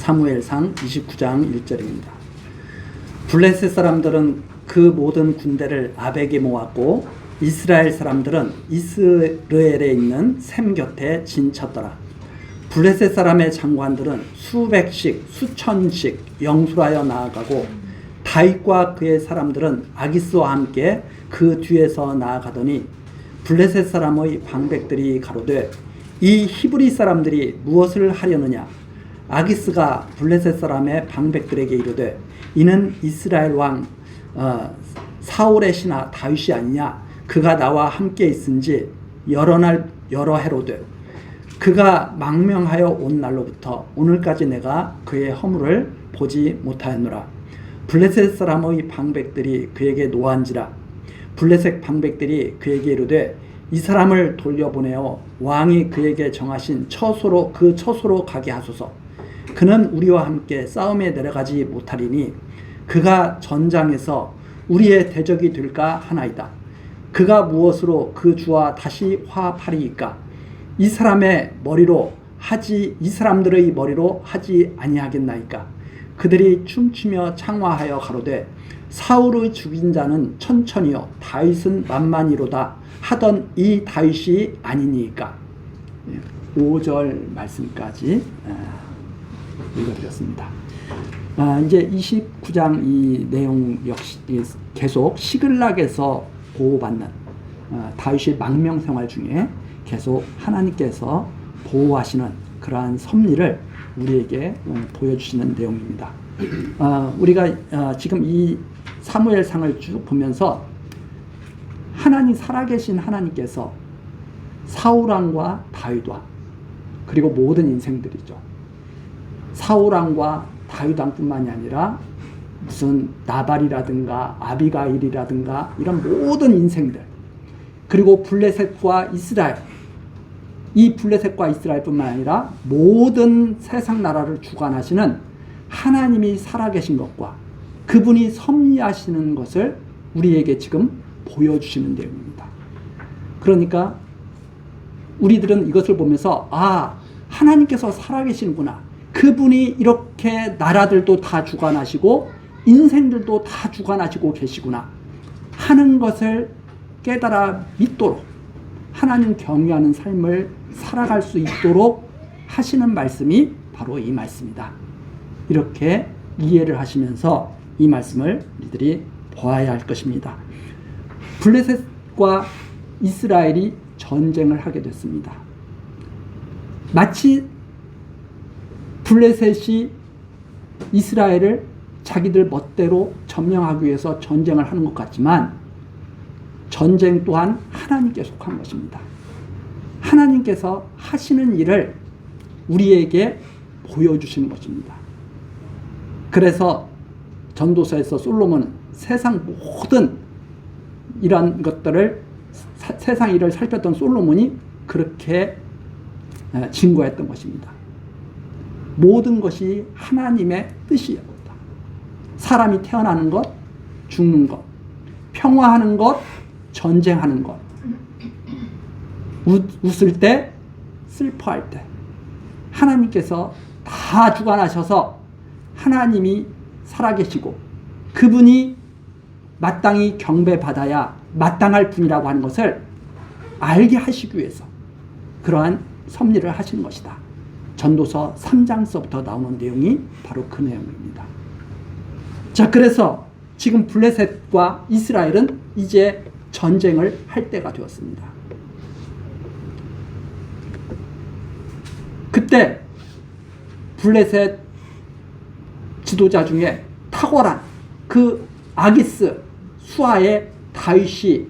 사무엘상 29장 1절입니다. 블레셋 사람들은 그 모든 군대를 아벡에 모았고 이스라엘 사람들은 이스라엘에 있는 셈 곁에 진쳤더라. 블레셋 사람의 장관들은 수백씩 수천씩 영술하여 나아가고 다윗과 그의 사람들은 아기스와 함께 그 뒤에서 나아가더니 블레셋 사람의 방백들이 가로되 이 히브리 사람들이 무엇을 하려느냐. 아기스가 블레셋 사람의 방백들에게 이르되 이는 이스라엘 왕 사울의 신하 다윗이 아니냐. 그가 나와 함께 있은지 여러 해로되 그가 망명하여 온 날로부터 오늘까지 내가 그의 허물을 보지 못하였노라. 블레셋 사람의 방백들이 그에게 노한지라. 블레셋 방백들이 그에게 이르되 이 사람을 돌려보내어 왕이 그에게 정하신 처소로 그 처소로 가게 하소서. 그는 우리와 함께 싸움에 내려가지 못하리니 그가 전장에서 우리의 대적이 될까 하나이다. 그가 무엇으로 그 주와 다시 화합하리이까. 이 사람들의 머리로 하지 아니하겠나이까. 그들이 춤추며 창화하여 가로되 사울의 죽인 자는 천천히요 다윗은 만만이로다 하던 이 다윗이 아니니까. 5절 말씀까지 읽어드렸습니다. 이제 29장 이 내용 역시 계속 시글락에서 보호받는 다윗의 망명 생활 중에 계속 하나님께서 보호하시는 그러한 섭리를 우리에게 보여주시는 내용입니다. 우리가 지금 이 사무엘상을 쭉 보면서 하나님 살아계신 하나님께서 사울왕과 다윗왕 그리고 모든 인생들이죠. 사울왕과 다윗왕뿐만이 아니라 무슨 나발이라든가 아비가일이라든가 이런 모든 인생들 그리고 블레셋과 이스라엘 이 블레셋과 이스라엘뿐만 아니라 모든 세상 나라를 주관하시는 하나님이 살아계신 것과 그분이 섭리하시는 것을 우리에게 지금 보여주시는 내용입니다. 그러니까 우리들은 이것을 보면서 하나님께서 살아계시는구나. 그분이 이렇게 나라들도 다 주관하시고 인생들도 다 주관하시고 계시구나 하는 것을 깨달아 믿도록 하나님 경외하는 삶을 살아갈 수 있도록 하시는 말씀이 바로 이 말씀이다. 이렇게 이해를 하시면서 이 말씀을 우리들이 보아야 할 것입니다. 블레셋과 이스라엘이 전쟁을 하게 됐습니다. 마치 블레셋이 이스라엘을 자기들 멋대로 점령하기 위해서 전쟁을 하는 것 같지만 전쟁 또한 하나님께 속한 것입니다. 하나님께서 하시는 일을 우리에게 보여주시는 것입니다. 그래서 전도서에서 솔로몬은 세상 모든 이런 것들을 세상 일을 살폈던 솔로몬이 그렇게 증거했던 것입니다. 모든 것이 하나님의 뜻이었다. 사람이 태어나는 것, 죽는 것, 평화하는 것, 전쟁하는 것, 웃을 때, 슬퍼할 때 하나님께서 다 주관하셔서 하나님이 살아계시고 그분이 마땅히 경배받아야 마땅할 분이라고 하는 것을 알게 하시기 위해서 그러한 섭리를 하신 것이다. 전도서 3장서부터 나오는 내용이 바로 그 내용입니다. 자, 그래서 지금 블레셋과 이스라엘은 이제 전쟁을 할 때가 되었습니다. 그때 블레셋 지도자 중에 탁월한 그 아기스 수하의 다윗이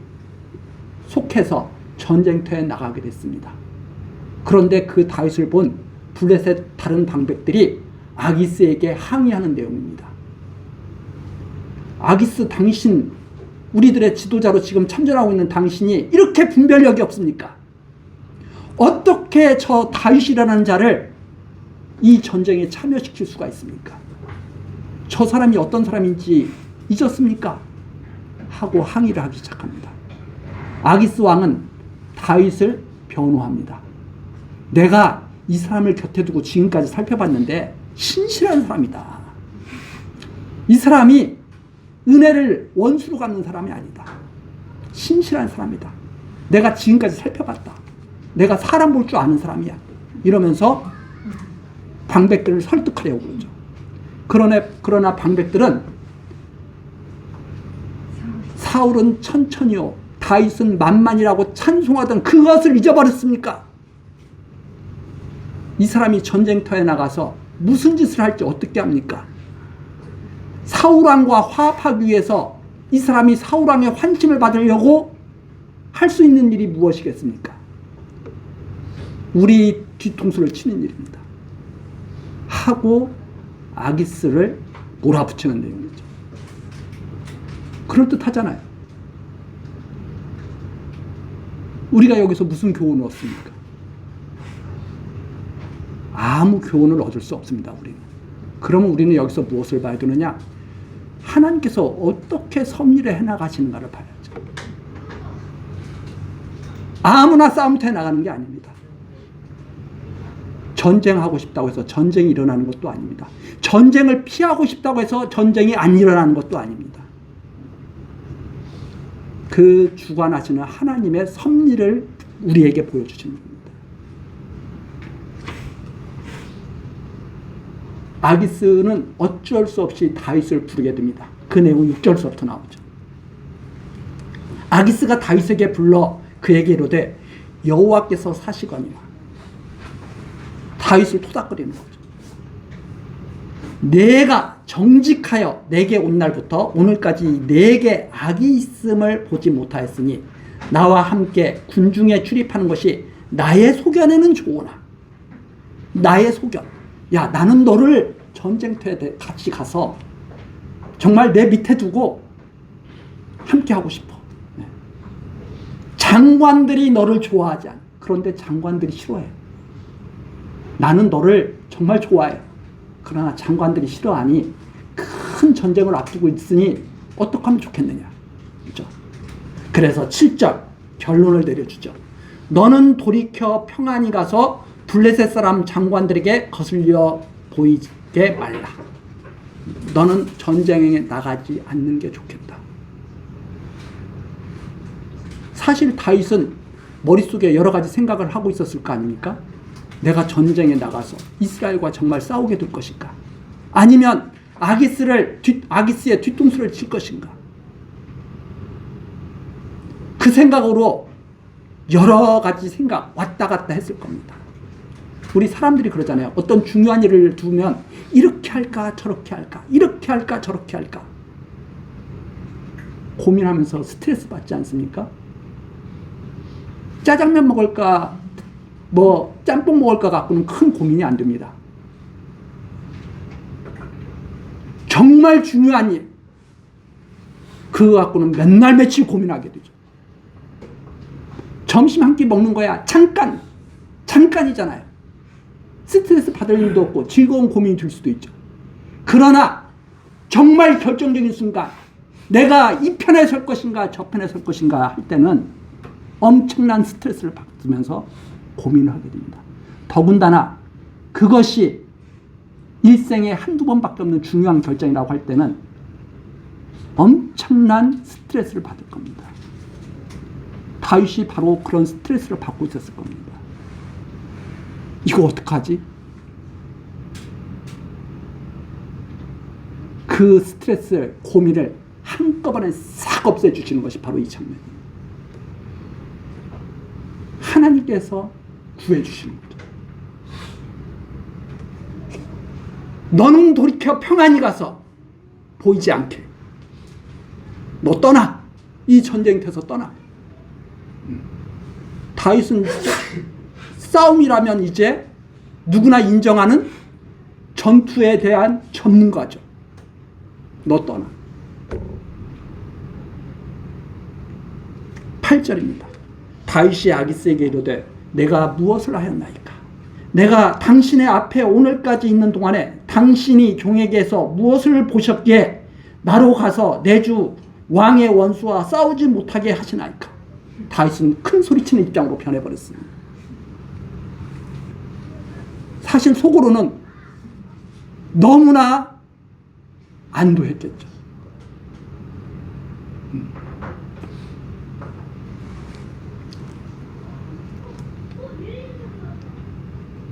속해서 전쟁터에 나가게 됐습니다. 그런데 그 다윗을 본 블레셋 다른 방백들이 아기스에게 항의하는 내용입니다. 아기스, 당신 우리들의 지도자로 지금 참전하고 있는 당신이 이렇게 분별력이 없습니까? 어떻게 저 다윗이라는 자를 이 전쟁에 참여시킬 수가 있습니까? 저 사람이 어떤 사람인지 잊었습니까? 하고 항의를 하기 시작합니다. 아기스 왕은 다윗을 변호합니다. 내가 이 사람을 곁에 두고 지금까지 살펴봤는데 신실한 사람이다. 이 사람이 은혜를 원수로 갚는 사람이 아니다. 신실한 사람이다. 내가 지금까지 살펴봤다. 내가 사람 볼 줄 아는 사람이야. 이러면서 방백들을 설득하려고 그러죠. 그러나 방백들은 사울은 천천히요, 다윗은 만만이라고 찬송하던 그것을 잊어버렸습니까? 이 사람이 전쟁터에 나가서 무슨 짓을 할지 어떻게 합니까? 사울왕과 화합하기 위해서 이 사람이 사울왕의 환심을 받으려고 할 수 있는 일이 무엇이겠습니까? 우리 뒤통수를 치는 일입니다. 하고 아기스를 몰아붙이는 내용이죠. 그럴듯하잖아요. 우리가 여기서 무슨 교훈을 얻습니까? 아무 교훈을 얻을 수 없습니다. 우리는. 그러면 우리는 여기서 무엇을 봐야 되느냐? 하나님께서 어떻게 섭리를 해나가시는가를 봐야죠. 아무나 싸움터에 나가는 게 아닙니다. 전쟁하고 싶다고 해서 전쟁이 일어나는 것도 아닙니다. 전쟁을 피하고 싶다고 해서 전쟁이 안 일어나는 것도 아닙니다. 그 주관하시는 하나님의 섭리를 우리에게 보여주시는 겁니다. 아기스는 어쩔 수 없이 다윗을 부르게 됩니다. 그 내용이 6절서부터 나오죠. 아기스가 다윗에게 불러 그에게 이르되 여호와께서 사시거니와. 다윗을 토닥거리는 거죠. 내가 정직하여 내게 온 날부터 오늘까지 내게 악이 있음을 보지 못하였으니 나와 함께 군중에 출입하는 것이 나의 소견에는 좋으나. 나의 소견. 야, 나는 너를 전쟁터에 같이 가서 정말 내 밑에 두고 함께 하고 싶어. 네. 장관들이 너를 좋아하지 않아. 그런데 장관들이 싫어해. 나는 너를 정말 좋아해. 그러나 장관들이 싫어하니 큰 전쟁을 앞두고 있으니 어떻게 하면 좋겠느냐. 그렇죠? 그래서 7절 결론을 내려주죠. 너는 돌이켜 평안히 가서 블레셋 사람 장관들에게 거슬려 보이게 말라. 너는 전쟁에 나가지 않는 게 좋겠다. 사실 다윗은 머릿속에 여러 가지 생각을 하고 있었을 거 아닙니까? 내가 전쟁에 나가서 이스라엘과 정말 싸우게 될 것인가? 아니면 아기스의 뒤통수를 칠 것인가? 그 생각으로 여러 가지 생각 왔다 갔다 했을 겁니다. 우리 사람들이 그러잖아요. 어떤 중요한 일을 두면 이렇게 할까 저렇게 할까, 이렇게 할까 저렇게 할까 고민하면서 스트레스 받지 않습니까? 짜장면 먹을까 짬뽕 먹을까 갖고는 큰 고민이 안 됩니다. 정말 중요한 일 그거 갖고는 몇 날 며칠 고민하게 되죠. 점심 한 끼 먹는 거야 잠깐이잖아요. 스트레스 받을 일도 없고 즐거운 고민이 들 수도 있죠. 그러나 정말 결정적인 순간 내가 이 편에 설 것인가 저 편에 설 것인가 할 때는 엄청난 스트레스를 받으면서 고민을 하게 됩니다. 더군다나 그것이 일생에 한두 번밖에 없는 중요한 결정이라고 할 때는 엄청난 스트레스를 받을 겁니다. 다윗이 바로 그런 스트레스를 받고 있었을 겁니다. 이거 어떡하지? 그 스트레스, 고민을 한꺼번에 싹 없애주시는 것이 바로 이 장면입니다. 하나님께서 구해주시는 거죠. 너는 돌이켜 평안히 가서 보이지 않게. 너 떠나. 이 전쟁터에서 떠나. 다윗은 싸움이라면 이제 누구나 인정하는 전투에 대한 전문가죠. 너 떠나. 8절입니다. 다윗이 아기스에게 이르되 내가 무엇을 하였나이까? 내가 당신의 앞에 오늘까지 있는 동안에 당신이 종에게서 무엇을 보셨기에 나로 가서 내 주 왕의 원수와 싸우지 못하게 하시나이까? 다윗은 큰 소리치는 입장으로 변해버렸습니다. 사실 속으로는 너무나 안도했겠죠.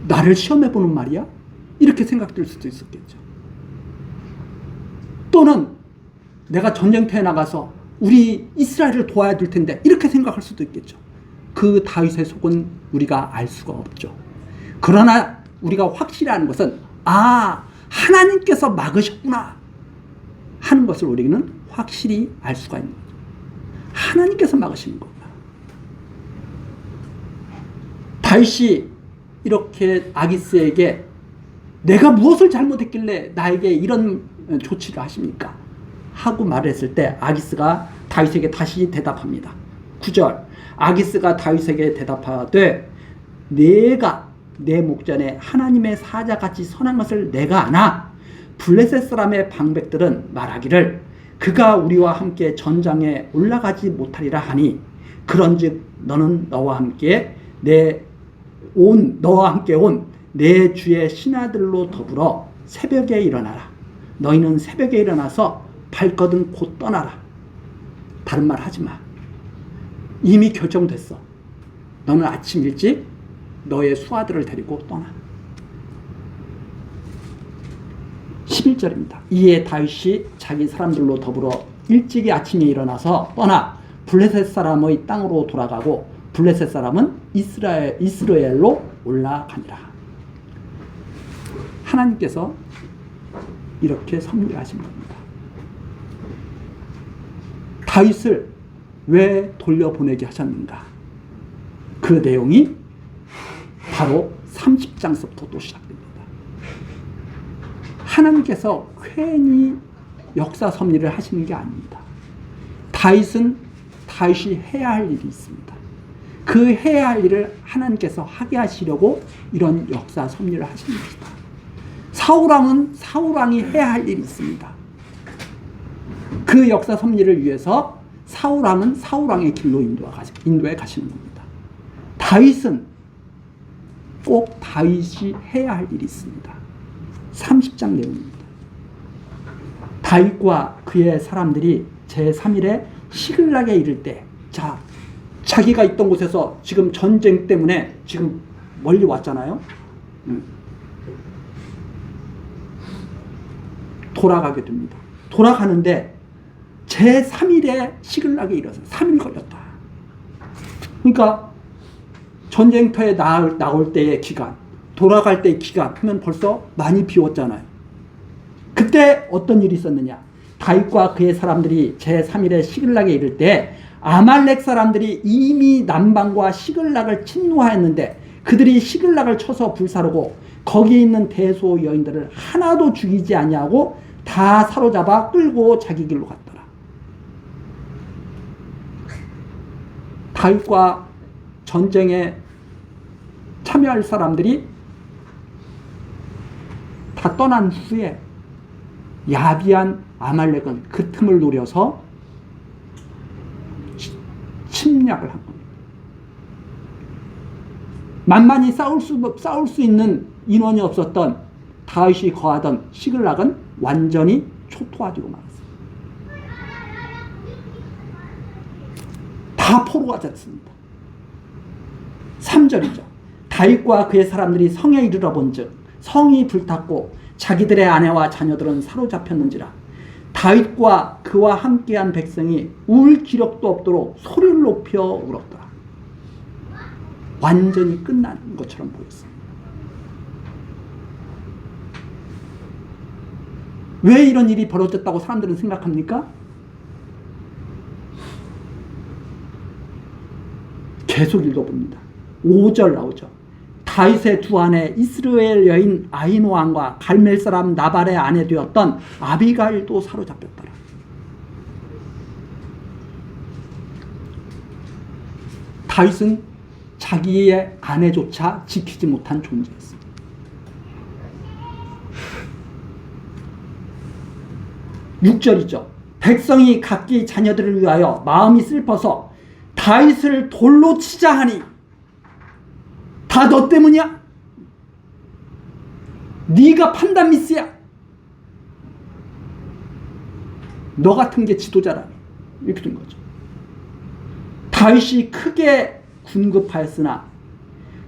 나를 시험해보는 말이야? 이렇게 생각될 수도 있었겠죠. 또는 내가 전쟁터에 나가서 우리 이스라엘을 도와야 될 텐데 이렇게 생각할 수도 있겠죠. 그 다윗의 속은 우리가 알 수가 없죠. 그러나 우리가 확실히 아는 것은 하나님께서 막으셨구나 하는 것을 우리는 확실히 알 수가 있는 거죠. 하나님께서 막으시는 겁니다. 다윗이 이렇게 아기스에게 내가 무엇을 잘못했길래 나에게 이런 조치를 하십니까? 하고 말했을 때 아기스가 다윗에게 다시 대답합니다. 9절 아기스가 다윗에게 대답하되 내가 내 목전에 하나님의 사자같이 선한 것을 내가 아나 블레셋 사람의 방백들은 말하기를 그가 우리와 함께 전장에 올라가지 못하리라 하니 그런즉 너는 너와 함께 온 내 주의 신하들로 더불어 새벽에 일어나라. 너희는 새벽에 일어나서 발거든 곧 떠나라. 다른 말 하지 마. 이미 결정됐어. 너는 아침 일찍 너의 수하들을 데리고 떠나. 11절입니다. 이에 다윗이 자기 사람들로 더불어 일찍이 아침에 일어나서 떠나 블레셋 사람의 땅으로 돌아가고 블레셋 사람은 이스라엘로 올라가니라. 하나님께서 이렇게 섭리하신 겁니다. 다윗을 왜 돌려보내게 하셨는가? 그 내용이 바로 30장서부터 또 시작됩니다. 하나님께서 괜히 역사 섭리를 하시는 게 아닙니다. 다윗이 해야 할 일이 있습니다. 그 해야 할 일을 하나님께서 하게 하시려고 이런 역사 섭리를 하시는 것이다. 사울왕이 해야 할 일이 있습니다. 그 역사 섭리를 위해서 사울왕은 사울왕의 길로 인도해 가시는 겁니다. 다윗은 꼭 다윗이 해야 할 일이 있습니다. 30장 내용입니다. 다윗과 그의 사람들이 제3일에 시글락에 이를 때, 자기가 있던 곳에서 지금 전쟁 때문에 지금 멀리 왔잖아요. 돌아가게 됩니다. 돌아가는데 제3일에 시글락에 이르러서 3일 걸렸다. 그러니까 전쟁터에 나올 때의 기간, 돌아갈 때의 기간 하면 벌써 많이 비웠잖아요. 그때 어떤 일이 있었느냐? 다윗과 그의 사람들이 제3일에 시글락에 이를 때 아말렉 사람들이 이미 남방과 시글락을 침노하였는데 그들이 시글락을 쳐서 불사르고 거기 있는 대소 여인들을 하나도 죽이지 아니하고 다 사로잡아 끌고 자기 길로 갔더라. 다윗과 전쟁에 참여할 사람들이 다 떠난 후에 야비한 아말렉은 그 틈을 노려서 침략을 한 겁니다. 만만히 싸울 수 있는 인원이 없었던 다윗이 거하던 시글락은 완전히 초토화되고 말았습니다. 다 포로가 됐습니다. 3절이죠. 다윗과 그의 사람들이 성에 이르러 본즉 성이 불탔고 자기들의 아내와 자녀들은 사로잡혔는지라. 다윗과 그와 함께한 백성이 울 기력도 없도록 소리를 높여 울었더라. 완전히 끝난 것처럼 보였습니다. 왜 이런 일이 벌어졌다고 사람들은 생각합니까? 계속 읽어봅니다. 5절 나오죠. 다윗의 두 아내 이스라엘 여인 아히노암과 갈멜 사람 나발의 아내 되었던 아비가일도 사로잡혔더라. 다윗은 자기의 아내조차 지키지 못한 존재였습니다. (6절이죠) 백성이 각기 자녀들을 위하여 마음이 슬퍼서 다윗을 돌로 치자 하니 다 너 때문이야? 네가 판단 미스야. 너 같은 게 지도자라. 이렇게 된 거죠. 다윗이 크게 군급하였으나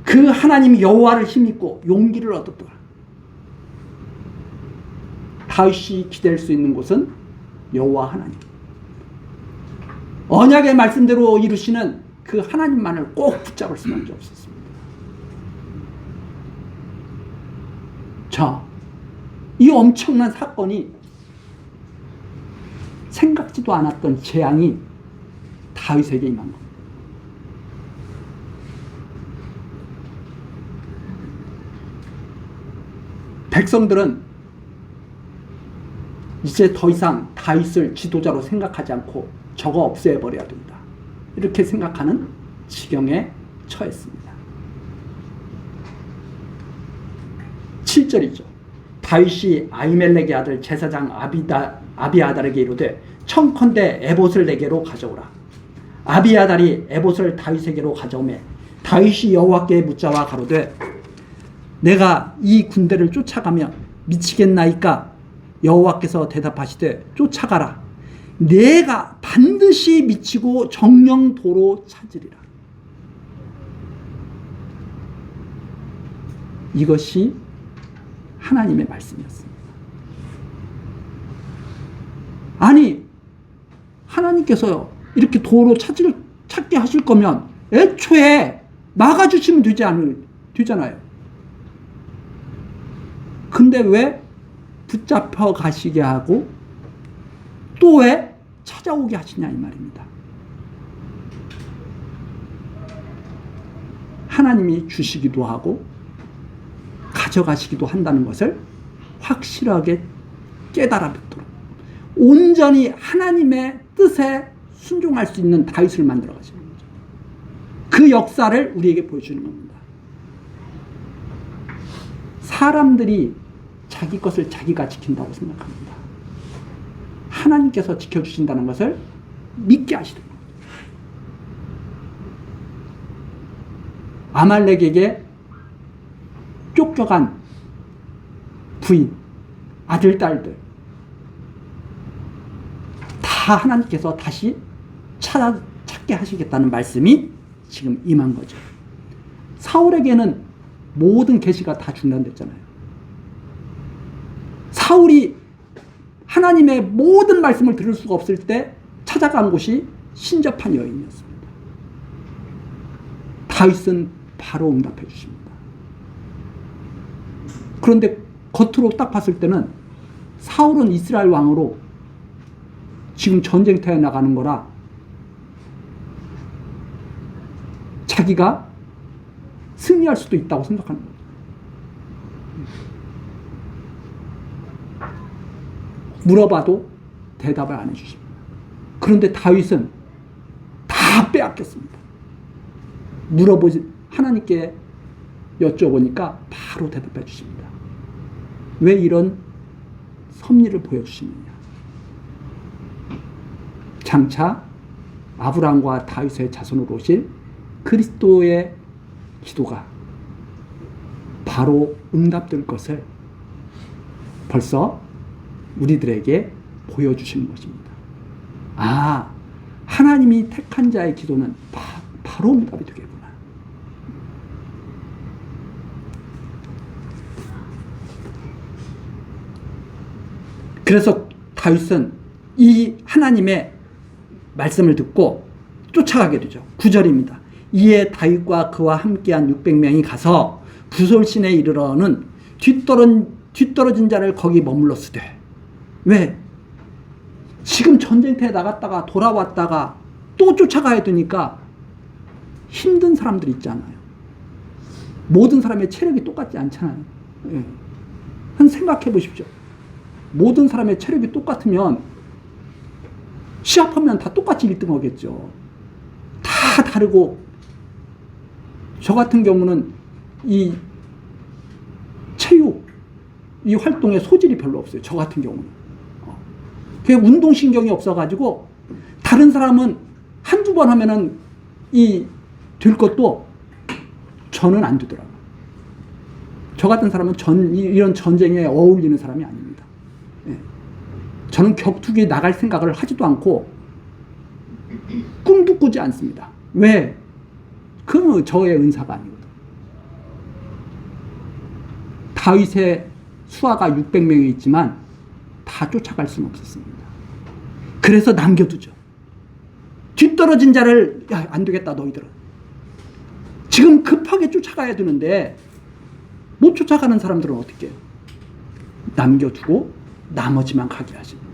그 하나님 여호와를 힘입고 용기를 얻었더라. 다윗이 기댈 수 있는 곳은 여호와 하나님. 언약의 말씀대로 이루시는 그 하나님만을 꼭 붙잡을 수밖에 없었습니다. 자, 이 엄청난 사건이 생각지도 않았던 재앙이 다윗에게 임한 겁니다. 백성들은 이제 더 이상 다윗을 지도자로 생각하지 않고 저거 없애버려야 된다. 이렇게 생각하는 지경에 처했습니다. 7절이죠. 다윗이 아히멜렉의 아들 제사장 아비아달에게 이르되 청컨대 에봇을 내게로 가져오라. 아비아달이 에봇을 다윗에게로 가져오매 다윗이 여호와께 묻자와 가로되 내가 이 군대를 쫓아가며 미치겠나이까? 여호와께서 대답하시되 쫓아가라. 내가 반드시 미치고 정령 도로 찾으리라. 이것이 하나님의 말씀이었습니다. 아니, 하나님께서 이렇게 도로 찾게 하실 거면 애초에 막아주시면 되잖아요. 근데 왜 붙잡혀 가시게 하고 또 왜 찾아오게 하시냐 이 말입니다. 하나님이 주시기도 하고 가져가시기도 한다는 것을 확실하게 깨달아 뵙도록 온전히 하나님의 뜻에 순종할 수 있는 다윗을 만들어 가시는 거죠. 그 역사를 우리에게 보여주는 겁니다. 사람들이 자기 것을 자기가 지킨다고 생각합니다. 하나님께서 지켜주신다는 것을 믿게 하시는 겁니다. 아말렉에게 쫓겨간 부인, 아들, 딸들 다 하나님께서 다시 찾게 하시겠다는 말씀이 지금 임한 거죠. 사울에게는 모든 계시가 다 중단됐잖아요. 사울이 하나님의 모든 말씀을 들을 수가 없을 때 찾아간 곳이 신접한 여인이었습니다. 다윗은 바로 응답해 주십니다. 그런데 겉으로 딱 봤을 때는 사울은 이스라엘 왕으로 지금 전쟁터에 나가는 거라 자기가 승리할 수도 있다고 생각하는 거예요. 물어봐도 대답을 안 해주십니다. 그런데 다윗은 다 빼앗겼습니다. 하나님께 여쭤보니까 바로 대답해 주십니다. 왜 이런 섭리를 보여주시느냐. 장차 아브라함과 다윗의 자손으로 오실 그리스도의 기도가 바로 응답될 것을 벌써 우리들에게 보여주시는 것입니다. 아, 하나님이 택한 자의 기도는 바로 응답이 되겠구나. 그래서 다윗은 이 하나님의 말씀을 듣고 쫓아가게 되죠. 9절입니다. 이에 다윗과 그와 함께한 600명이 가서 부솔신에 이르러는 뒤떨어진 자를 거기 머물렀으되. 왜? 지금 전쟁터에 나갔다가 돌아왔다가 또 쫓아가야 되니까 힘든 사람들 있잖아요. 모든 사람의 체력이 똑같지 않잖아요. 예. 한 생각해 보십시오. 모든 사람의 체력이 똑같으면 시합하면 다 똑같이 1등 하겠죠. 다 다르고, 저 같은 경우는 이 체육, 이 활동에 소질이 별로 없어요. 저 같은 경우는. 그게 운동신경이 없어가지고, 다른 사람은 한두 번 하면은 될 것도 저는 안 되더라고요. 저 같은 사람은 이런 전쟁에 어울리는 사람이 아닙니다. 예. 저는 격투기에 나갈 생각을 하지도 않고 꿈도 꾸지 않습니다. 왜? 그건 저의 은사가 아니거든. 다윗의 수하가 600명이 있지만 다 쫓아갈 수는 없었습니다. 그래서 남겨두죠. 뒤떨어진 자를 야, 안 되겠다 너희들은. 지금 급하게 쫓아가야 되는데 못 쫓아가는 사람들은 어떻게 해요? 남겨두고 나머지만 가게 하십니다.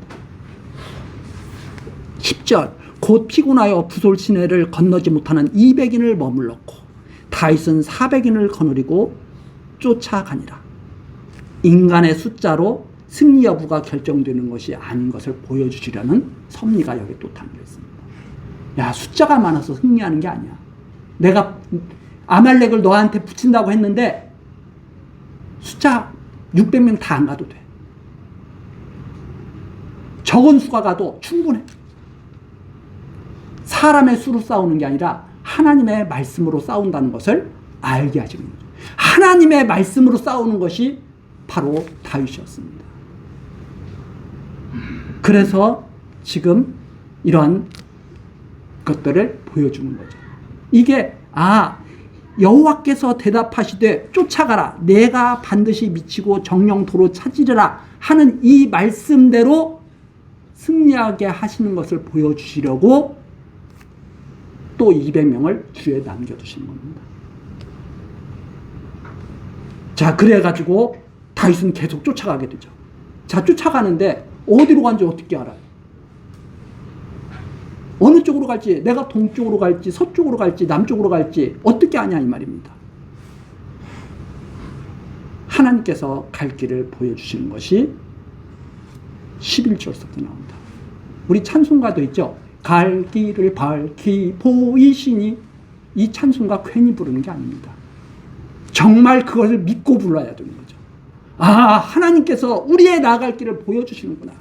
10절 곧 피곤하여 부솔 시내를 건너지 못하는 200인을 머물렀고 다윗은 400인을 거느리고 쫓아가니라. 인간의 숫자로 승리 여부가 결정되는 것이 아닌 것을 보여주시려는 섭리가 여기 또 담겨 있습니다. 야, 숫자가 많아서 승리하는 게 아니야. 내가 아말렉을 너한테 붙인다고 했는데 숫자 600명 다 안 가도 돼. 적은 수가 가도 충분해. 사람의 수로 싸우는 게 아니라 하나님의 말씀으로 싸운다는 것을 알게 하시는 거죠. 하나님의 말씀으로 싸우는 것이 바로 다윗이었습니다. 그래서 지금 이러한 것들을 보여주는 거죠. 이게 여호와께서 대답하시되 쫓아가라 내가 반드시 미치고 정령도로 찾으리라 하는 이 말씀대로 승리하게 하시는 것을 보여주시려고 또 200명을 주에 남겨두시는 겁니다. 자, 그래가지고 다윗은 계속 쫓아가게 되죠. 자, 쫓아가는데 어디로 간지 어떻게 알아요? 어느 쪽으로 갈지, 내가 동쪽으로 갈지 서쪽으로 갈지 남쪽으로 갈지 어떻게 아냐 이 말입니다. 하나님께서 갈 길을 보여주시는 것이 11절부터 나옵니다. 우리 찬송가도 있죠. 갈 길을 밝히 보이시니. 이 찬송가 괜히 부르는 게 아닙니다. 정말 그것을 믿고 불러야 되는 거죠. 하나님께서 우리의 나아갈 길을 보여주시는구나.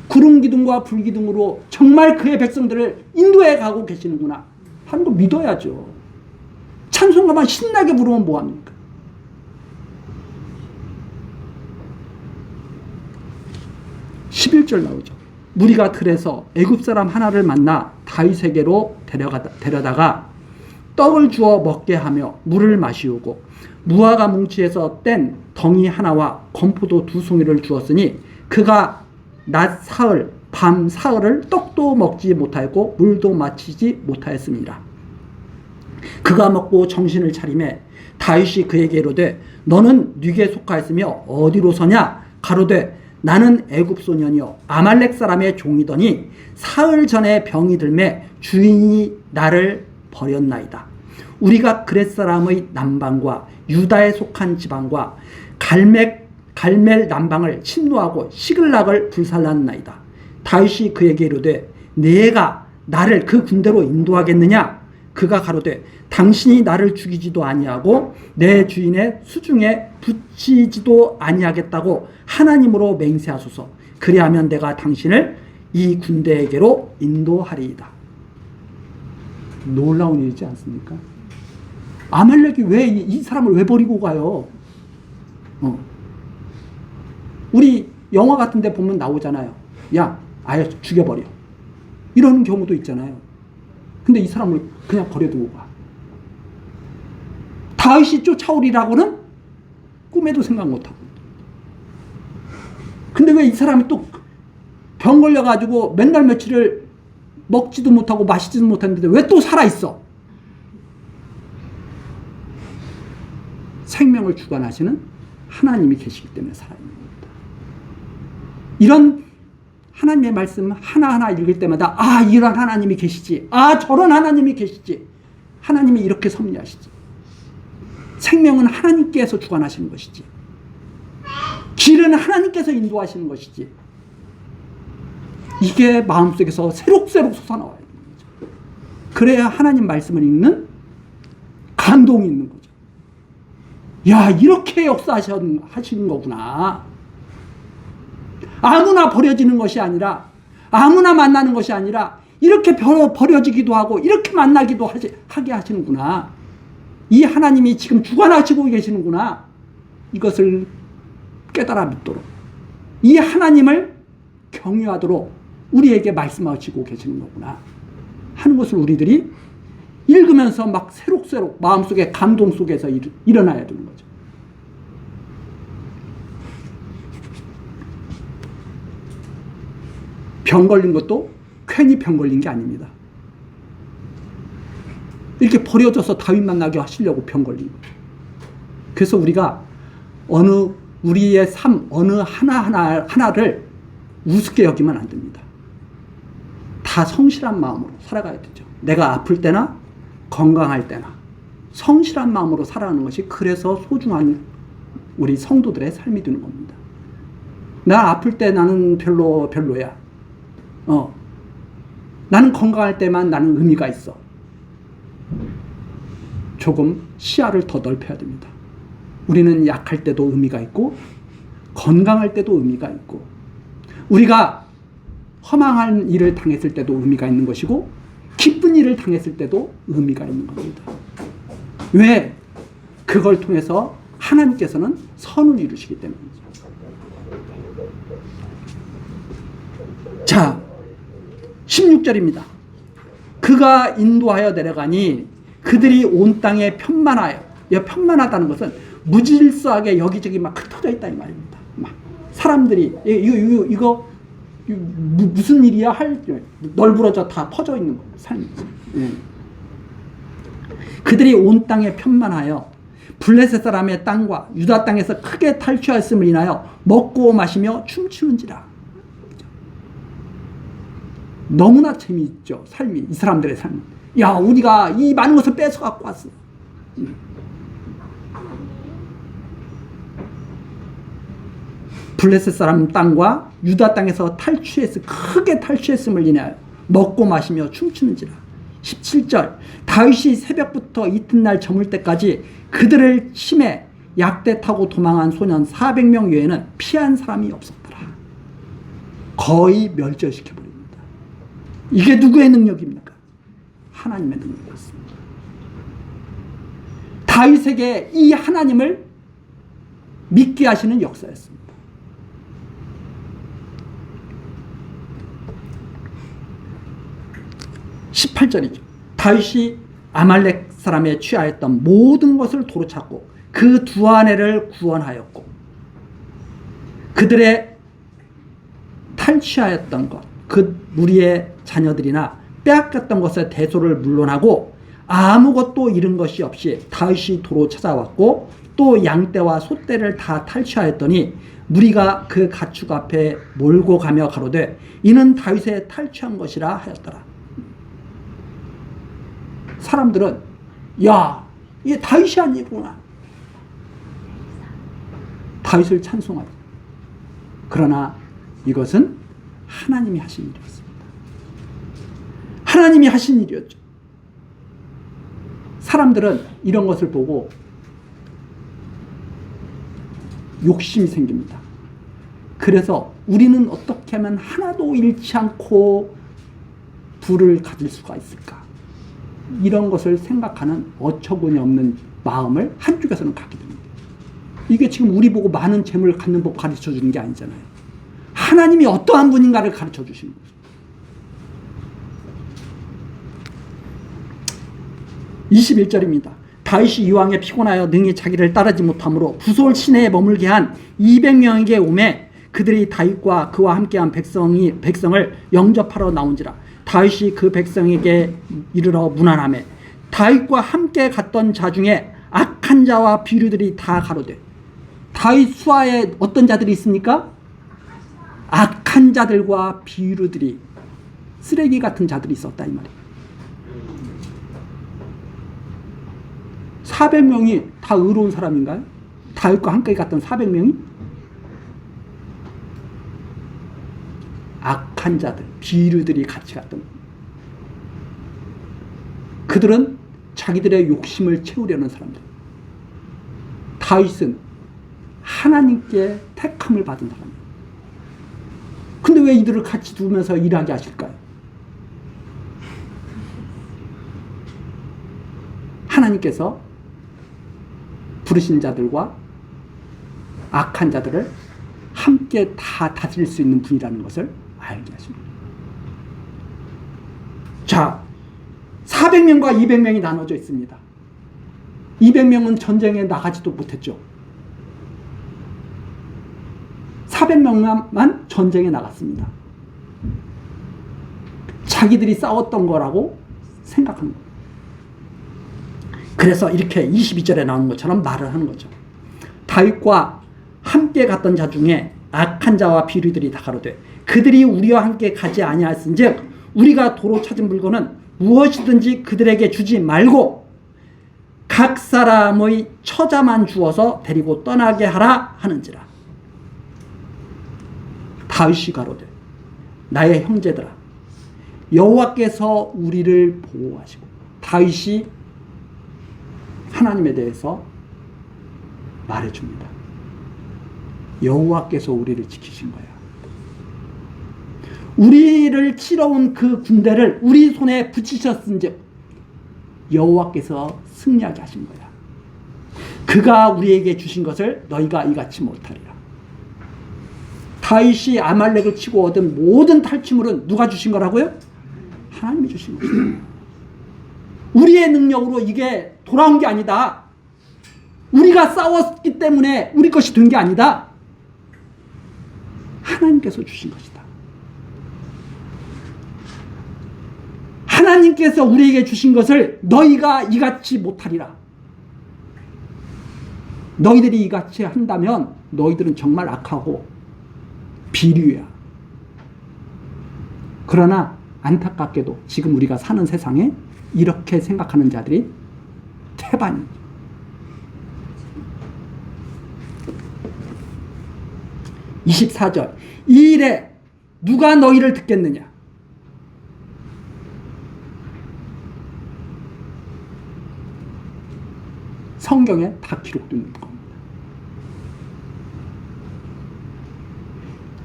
구름 기둥과 불 기둥으로 정말 그의 백성들을 인도해 가고 계시는구나 하는 거 믿어야죠. 찬송가만 신나게 부르면 뭐합니까? (11절) 나오죠. 무리가 들에서 애굽 사람 하나를 만나 다윗에게로 데려다가 떡을 주어 먹게 하며 물을 마시우고 무화과 뭉치에서 뗀 덩이 하나와 건포도 2송이를 주었으니 그가 낮 사흘 밤 사흘을 떡도 먹지 못하였고 물도 마시지 못하였습니다. 그가 먹고 정신을 차리매 다윗이 그에게 이르되 너는 누구에 속하였으며 어디로 서냐? 가로되 나는 애굽 소년이요 아말렉 사람의 종이더니 사흘 전에 병이 들매 주인이 나를 버렸나이다. 우리가 그렛 사람의 남방과 유다에 속한 지방과 갈멜 남방을 침노하고 시글락을 불살랐나이다. 다윗이 그에게 이르되 내가 나를 그 군대로 인도하겠느냐? 그가 가로되 당신이 나를 죽이지도 아니하고 내 주인의 수중에 붙이지도 아니하겠다고 하나님으로 맹세하소서. 그리하면 내가 당신을 이 군대에게로 인도하리이다. 놀라운 일이지 않습니까? 아말렉이 왜 이 사람을 왜 버리고 가요? 우리 영화 같은 데 보면 나오잖아요. 야, 아예 죽여버려. 이런 경우도 있잖아요. 근데 이 사람을 그냥 버려두고 가. 다윗이 쫓아오리라고는 꿈에도 생각 못하고. 근데 왜 이 사람이 또 병 걸려가지고 맨날 며칠을 먹지도 못하고 마시지도 못했는데 왜 또 살아있어? 생명을 주관하시는 하나님이 계시기 때문에 살아있는 겁니다. 이런 하나님의 말씀 하나하나 읽을 때마다 이런 하나님이 계시지. 저런 하나님이 계시지. 하나님이 이렇게 섭리하시지. 생명은 하나님께서 주관하시는 것이지. 길은 하나님께서 인도하시는 것이지. 이게 마음속에서 새록새록 솟아나와야 되는 거죠. 그래야 하나님 말씀을 읽는 감동이 있는 거죠. 야, 이렇게 역사하시는 거구나. 아무나 버려지는 것이 아니라, 아무나 만나는 것이 아니라 이렇게 버려지기도 하고 이렇게 만나기도 하게 하시는구나. 이 하나님이 지금 주관하시고 계시는구나. 이것을 깨달아 믿도록 이 하나님을 경유하도록 우리에게 말씀하시고 계시는 거구나 하는 것을 우리들이 읽으면서 막 새록새록 마음속에 감동 속에서 일어나야 되는 거죠. 병 걸린 것도 괜히 병 걸린 게 아닙니다. 이렇게 버려져서 다윗 만나게 하시려고 병 걸린 거죠. 그래서 우리가 우리의 삶 어느 하나를 우습게 여기면 안 됩니다. 다 성실한 마음으로 살아가야 되죠. 내가 아플 때나 건강할 때나 성실한 마음으로 살아가는 것이 그래서 소중한 우리 성도들의 삶이 되는 겁니다. 나 아플 때 나는 별로야. 나는 건강할 때만 나는 의미가 있어. 조금 시야를 더 넓혀야 됩니다. 우리는 약할 때도 의미가 있고 건강할 때도 의미가 있고 우리가 허망한 일을 당했을 때도 의미가 있는 것이고 기쁜 일을 당했을 때도 의미가 있는 겁니다. 왜? 그걸 통해서 하나님께서는 선을 이루시기 때문이죠. 자, 16절입니다. 그가 인도하여 내려가니 그들이 온 땅에 편만하여. 편만하다는 것은 무질서하게 여기저기 막 흩어져 있다 이 말입니다. 막 사람들이 이거 무슨 일이야 할 널브러져 다 퍼져 있는 거예요. 삶이죠. 예. 그들이 온 땅에 편만하여 블레셋 사람의 땅과 유다 땅에서 크게 탈취하였음을 인하여 먹고 마시며 춤추는지라. 너무나 재미있죠. 삶이 이 사람들의 삶. 야, 우리가 이 많은 것을 뺏어 갖고 왔어. 블레셋 사람 땅과 유다 땅에서 크게 탈취했음을 인하여 먹고 마시며 춤추는지라. 17절 다윗이 새벽부터 이튿날 저물 때까지 그들을 침해 약대 타고 도망한 소년 400명 외에는 피한 사람이 없었더라. 거의 멸절시켜버립니다. 이게 누구의 능력입니까? 하나님의 능력이었습니다. 다윗에게 이 하나님을 믿게 하시는 역사였습니다. 18절이죠. 다윗이 아말렉 사람에 취하였던 모든 것을 도로 찾고 그 두 아내를 구원하였고 그들의 탈취하였던 것, 그 무리의 자녀들이나 빼앗겼던 것의 대소를 물론하고 아무것도 잃은 것이 없이 다윗이 도로 찾아왔고 또 양떼와 소떼를 다 탈취하였더니 무리가 그 가축 앞에 몰고 가며 가로되 이는 다윗의 탈취한 것이라 하였더라. 사람들은 야, 이게 다윗이 아니구나. 다윗을 찬송하죠. 그러나 이것은 하나님이 하신 일이었습니다. 하나님이 하신 일이었죠. 사람들은 이런 것을 보고 욕심이 생깁니다. 그래서 우리는 어떻게 하면 하나도 잃지 않고 부를 가질 수가 있을까? 이런 것을 생각하는 어처구니 없는 마음을 한쪽에서는 갖게 됩니다. 이게 지금 우리 보고 많은 재물을 갖는 법 가르쳐 주는 게 아니잖아요. 하나님이 어떠한 분인가를 가르쳐 주시는 거죠. 21절입니다. 다윗이 이왕에 피곤하여 능히 자기를 따르지 못하므로 부솔 시내에 머물게 한 200명에게 오매 그들이 다윗과 그와 함께한 백성을 영접하러 나온지라. 다윗이 그 백성에게 이르러 문안하매 다윗과 함께 갔던 자 중에 악한 자와 비류들이 다 가로되. 다윗 수하에 어떤 자들이 있습니까? 악한 자들과 비류들이, 쓰레기 같은 자들이 있었다 이 말이에요. 400명이 다 의로운 사람인가요? 다윗과 함께 갔던 400명이? 악한 자들, 비류들이 같이 갔던 겁니다. 그들은 자기들의 욕심을 채우려는 사람들. 다윗은 하나님께 택함을 받은 사람이에요. 근데 왜 이들을 같이 두면서 일하게 하실까요? 하나님께서 부르신 자들과 악한 자들을 함께 다 다스릴 수 있는 분이라는 것을 알게 하십니다. 자, 400명과 200명이 나눠져 있습니다. 200명은 전쟁에 나가지도 못했죠. 400명만 전쟁에 나갔습니다. 자기들이 싸웠던 거라고 생각한 거예요. 그래서 이렇게 22절에 나오는 것처럼 말을 하는 거죠. 다윗과 함께 갔던 자 중에 악한 자와 비류들이 다 가로되 그들이 우리와 함께 가지 아니하였은즉 우리가 도로 찾은 물건은 무엇이든지 그들에게 주지 말고 각 사람의 처자만 주어서 데리고 떠나게 하라 하는지라. 다윗이 가로되 나의 형제들아 여호와께서 우리를 보호하시고, 다윗이 하나님에 대해서 말해줍니다. 여호와께서 우리를 지키신 거야. 우리를 치러온 그 군대를 우리 손에 붙이셨은즉 여호와께서 승리하게 하신 거야. 그가 우리에게 주신 것을 너희가 이같이 못하리라. 다윗이 아말렉을 치고 얻은 모든 탈취물은 누가 주신 거라고요? 하나님이 주신 것입니다. 우리의 능력으로 이게 돌아온 게 아니다. 우리가 싸웠기 때문에 우리 것이 된 게 아니다. 하나님께서 주신 것이다. 하나님께서 우리에게 주신 것을 너희가 이같이 못하리라. 너희들이 이같이 한다면 너희들은 정말 악하고 비류야. 그러나 안타깝게도 지금 우리가 사는 세상에 이렇게 생각하는 자들이 태반입니다. 24절 이 일에 누가 너희를 듣겠느냐? 성경에 다 기록되어 있는 겁니다.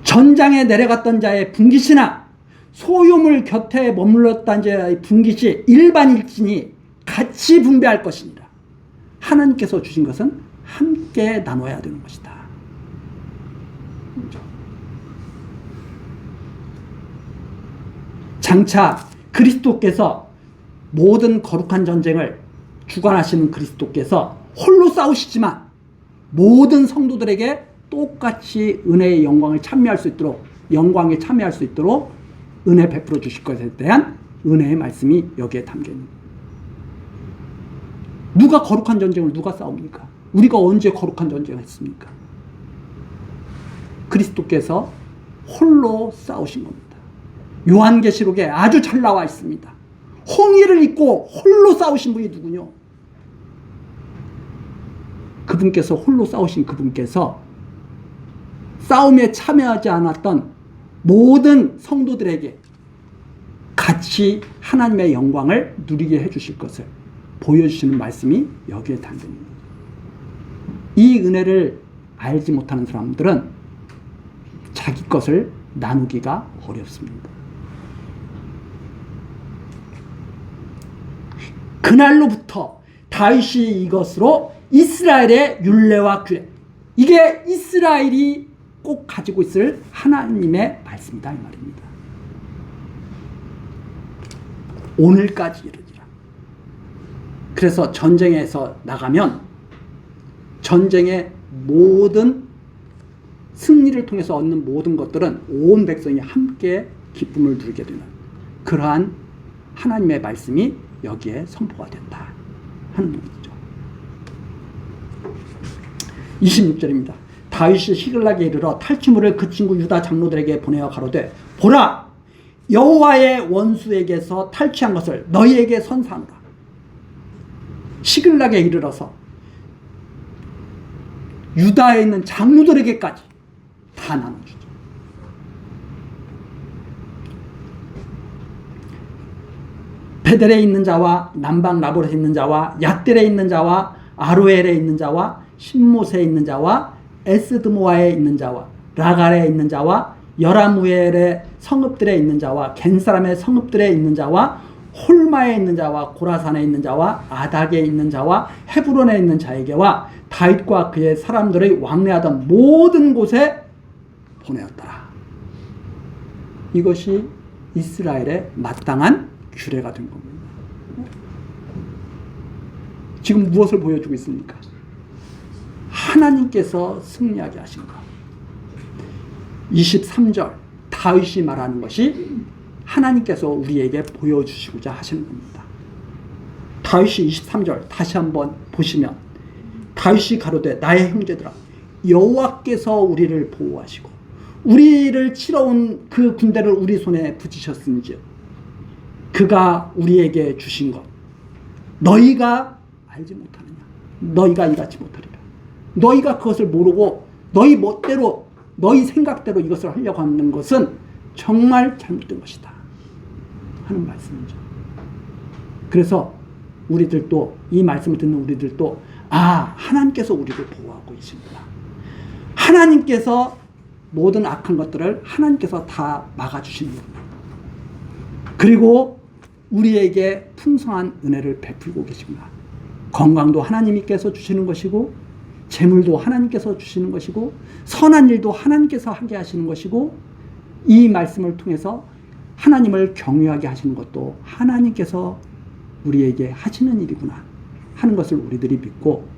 전장에 내려갔던 자의 분깃이나 소유물 곁에 머물렀던 자의 분깃이 일반일진이 같이 분배할 것이니라. 하나님께서 주신 것은 함께 나눠야 되는 것이다. 장차 그리스도께서 모든 거룩한 전쟁을 주관하시는 그리스도께서 홀로 싸우시지만 모든 성도들에게 똑같이 은혜의 영광을 참여할 수 있도록, 영광에 참여할 수 있도록 은혜 베풀어 주실 것에 대한 은혜의 말씀이 여기에 담겨 있습니다. 누가 거룩한 전쟁을 누가 싸웁니까? 우리가 언제 거룩한 전쟁을 했습니까? 그리스도께서 홀로 싸우신 겁니다. 요한계시록에 아주 잘 나와 있습니다. 홍의를 입고 홀로 싸우신 분이 누구냐? 그분께서 홀로 싸우신 그분께서 싸움에 참여하지 않았던 모든 성도들에게 같이 하나님의 영광을 누리게 해주실 것을 보여주시는 말씀이 여기에 담깁니다. 이 은혜를 알지 못하는 사람들은 자기 것을 나누기가 어렵습니다. 그날로부터 다윗이 이것으로 이스라엘의 율례와 규례, 이게 이스라엘이 꼭 가지고 있을 하나님의 말씀이다 이 말입니다. 오늘까지 이르니라. 그래서 전쟁에서 나가면 전쟁의 모든 승리를 통해서 얻는 모든 것들은 온 백성이 함께 기쁨을 누리게 되는 그러한 하나님의 말씀이 여기에 선포가 된다 하는 것이죠. 26절입니다. 다윗이 시글락에 이르러 탈취물을 그 친구 유다 장로들에게 보내어 가로되 보라 여호와의 원수에게서 탈취한 것을 너희에게 선사하노라. 시글락에 이르러서 유다에 있는 장로들에게까지 다 나눠주죠. 베델에 있는 자와 남방 라볼에 있는 자와 얏델에 있는 자와 아로엘에 있는 자와 신모세에 있는 자와 에스드모아에 있는 자와 라갈에 있는 자와 여라무엘의 성읍들에 있는 자와 겐사람의 성읍들에 있는 자와 홀마에 있는 자와 고라산에 있는 자와 아닥에 있는 자와 헤브론에 있는 자에게와 다윗과 그의 사람들의 왕래하던 모든 곳에 보내었더라. 이것이 이스라엘의 마땅한 규례가 된 겁니다. 지금 무엇을 보여주고 있습니까? 하나님께서 승리하게 하신 것. 23절 다윗이 말하는 것이 하나님께서 우리에게 보여주시고자 하시는 겁니다. 다윗이 23절 다시 한번 보시면 다윗이 가로되 나의 형제들아 여호와께서 우리를 보호하시고 우리를 치러온 그 군대를 우리 손에 붙이셨은지 그가 우리에게 주신 것 너희가 알지 못하느냐. 너희가 이같이 못하리라. 너희가 그것을 모르고 너희 멋대로 너희 생각대로 이것을 하려고 하는 것은 정말 잘못된 것이다 하는 말씀이죠. 그래서 우리들도 이 말씀을 듣는 우리들도 하나님께서 우리를 보호하고 계십니다. 하나님께서 모든 악한 것들을 하나님께서 다 막아주시는 겁니다. 그리고 우리에게 풍성한 은혜를 베풀고 계십니다. 건강도 하나님께서 주시는 것이고 재물도 하나님께서 주시는 것이고 선한 일도 하나님께서 하게 하시는 것이고 이 말씀을 통해서 하나님을 경외하게 하시는 것도 하나님께서 우리에게 하시는 일이구나 하는 것을 우리들이 믿고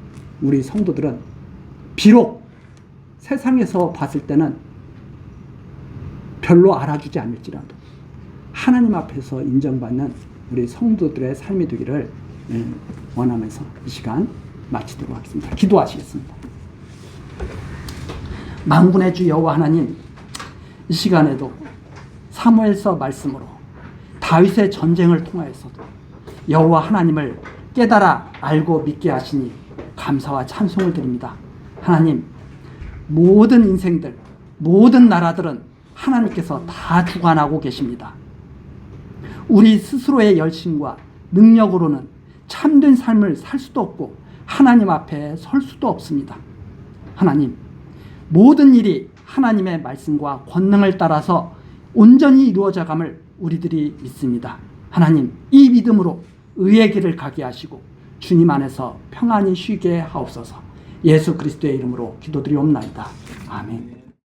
우리 성도들은 비록 세상에서 봤을 때는 별로 알아주지 않을지라도 하나님 앞에서 인정받는 우리 성도들의 삶이 되기를 원하면서 이 시간 마치도록 하겠습니다. 기도하시겠습니다. 만군의 주 여호와 하나님, 이 시간에도 사무엘서 말씀으로 다윗의 전쟁을 통하여서도 여호와 하나님을 깨달아 알고 믿게 하시니 감사와 찬송을 드립니다. 하나님, 모든 인생들, 모든 나라들은 하나님께서 다 주관하고 계십니다. 우리 스스로의 열심과 능력으로는 참된 삶을 살 수도 없고 하나님 앞에 설 수도 없습니다. 하나님, 모든 일이 하나님의 말씀과 권능을 따라서 온전히 이루어져감을 우리들이 믿습니다. 하나님, 이 믿음으로 의의 길을 가게 하시고 주님 안에서 평안히 쉬게 하옵소서. 예수 그리스도의 이름으로 기도드리옵나이다. 아멘.